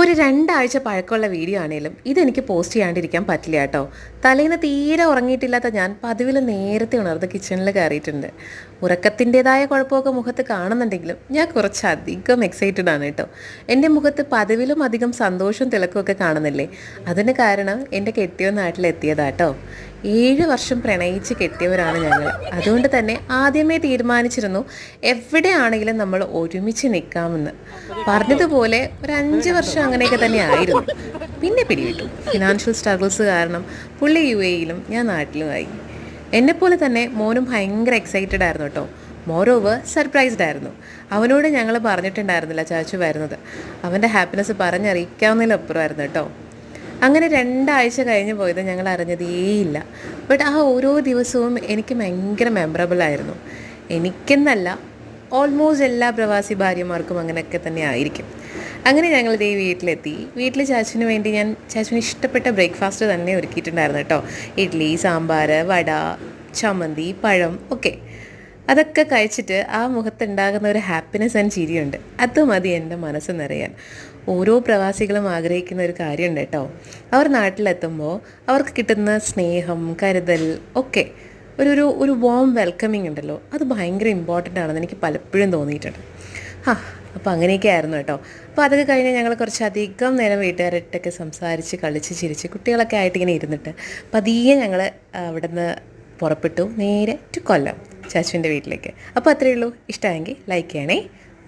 ഒരു 2 ആഴ്ച പഴക്കമുള്ള വീഡിയോ ആണെങ്കിലും ഇതെനിക്ക് പോസ്റ്റ് ചെയ്യാണ്ടിരിക്കാൻ പറ്റില്ല കേട്ടോ. തലേന്ന് തീരെ ഉറങ്ങിയിട്ടില്ലാത്ത ഞാൻ പതിവിൽ നേരത്തെ ഉണർന്ന് കിച്ചണിൽ കയറിയിട്ടുണ്ട്. ഉറക്കത്തിൻ്റെതായ കുഴപ്പമൊക്കെ മുഖത്ത് കാണുന്നുണ്ടെങ്കിലും ഞാൻ കുറച്ചധികം എക്സൈറ്റഡ് ആണ് കേട്ടോ. എൻ്റെ മുഖത്ത് പതിവിലും അധികം സന്തോഷവും തിളക്കമൊക്കെ കാണുന്നില്ലേ? അതിന് കാരണം എൻ്റെ കെട്ടിയോ നാട്ടിലെത്തിയതാട്ടോ. 7 വർഷം പ്രണയിച്ച് കെട്ടിയവരാണ് ഞങ്ങൾ. അതുകൊണ്ട് തന്നെ ആദ്യമേ തീരുമാനിച്ചിരുന്നു എവിടെയാണെങ്കിലും നമ്മൾ ഒരുമിച്ച് നിൽക്കാമെന്ന്. പറഞ്ഞതുപോലെ ഒരു 5 വർഷം അങ്ങനെയൊക്കെ തന്നെ ആയിരുന്നു. പിന്നെ പിടിവിട്ടു. ഫിനാൻഷ്യൽ സ്ട്രഗിൾസ് കാരണം പുള്ളി UAE-യിലും ഞാൻ നാട്ടിലുമായി. എന്നെപ്പോലെ തന്നെ മോനും ഭയങ്കര എക്സൈറ്റഡ് ആയിരുന്നു കേട്ടോ. മോരോവർ സർപ്രൈസ്ഡ് ആയിരുന്നു. അവനോട് ഞങ്ങൾ പറഞ്ഞിട്ടുണ്ടായിരുന്നില്ല ചാച്ചു വരുന്നത്. അവൻ്റെ ഹാപ്പിനെസ് പറഞ്ഞറിയിക്കാവുന്നതിലപ്പുറമായിരുന്നു കേട്ടോ. അങ്ങനെ 2 ആഴ്ച കഴിഞ്ഞ് പോയത് ഞങ്ങൾ അറിഞ്ഞതേയില്ല. ബട്ട് ആ ഓരോ ദിവസവും എനിക്ക് ഭയങ്കര മെമ്മറബിൾ ആയിരുന്നു. എനിക്കെന്നല്ല, ഓൾമോസ്റ്റ് എല്ലാ പ്രവാസി ഭാര്യമാർക്കും അങ്ങനെയൊക്കെ തന്നെ ആയിരിക്കും. അങ്ങനെ ഞങ്ങളിതേ വീട്ടിലെത്തി. വീട്ടിൽ ചാച്ചുവിന് വേണ്ടി ഞാൻ ചാച്ചുവിന് ഇഷ്ടപ്പെട്ട ബ്രേക്ക്ഫാസ്റ്റ് തന്നെ ഒരുക്കിയിട്ടുണ്ടായിരുന്നു കേട്ടോ. ഇഡ്ഡലി, സാമ്പാർ, വട, ചമ്മന്തി, പഴം ഒക്കെ. അതൊക്കെ കഴിച്ചിട്ട് ആ മുഖത്തുണ്ടാകുന്ന ഒരു ഹാപ്പിനെസ് ആൻഡ് ചിരിയുണ്ട്. അത് മതി എൻ്റെ മനസ്സ് നിറയാൻ. ഓരോ പ്രവാസികളും ആഗ്രഹിക്കുന്ന ഒരു കാര്യമുണ്ട് കേട്ടോ. അവർ നാട്ടിലെത്തുമ്പോൾ അവർക്ക് കിട്ടുന്ന സ്നേഹം, കരുതൽ ഒക്കെ ഒരു വോം വെൽക്കമിങ് ഉണ്ടല്ലോ, അത് ഭയങ്കര ഇമ്പോർട്ടൻ്റ് ആണെന്ന് എനിക്ക് പലപ്പോഴും തോന്നിയിട്ടുണ്ട്. അപ്പോൾ അങ്ങനെയൊക്കെ ആയിരുന്നു കേട്ടോ. അപ്പോൾ അതൊക്കെ കഴിഞ്ഞ് ഞങ്ങൾ കുറച്ചധികം നേരം വീട്ടുകാരായിട്ടൊക്കെ സംസാരിച്ച് കളിച്ച് ചിരിച്ച് കുട്ടികളൊക്കെ ആയിട്ട് ഇങ്ങനെ ഇരുന്നിട്ട് പതിയെ ഞങ്ങൾ അവിടെ നിന്ന് പുറപ്പെട്ടു നേരെ ടു കൊല്ലം ചാച്ചുവിൻ്റെ വീട്ടിലേക്ക്. അപ്പോൾ അത്രയേ ഉള്ളൂ. ഇഷ്ടമായെങ്കിൽ ലൈക്ക് ചെയ്യണേ.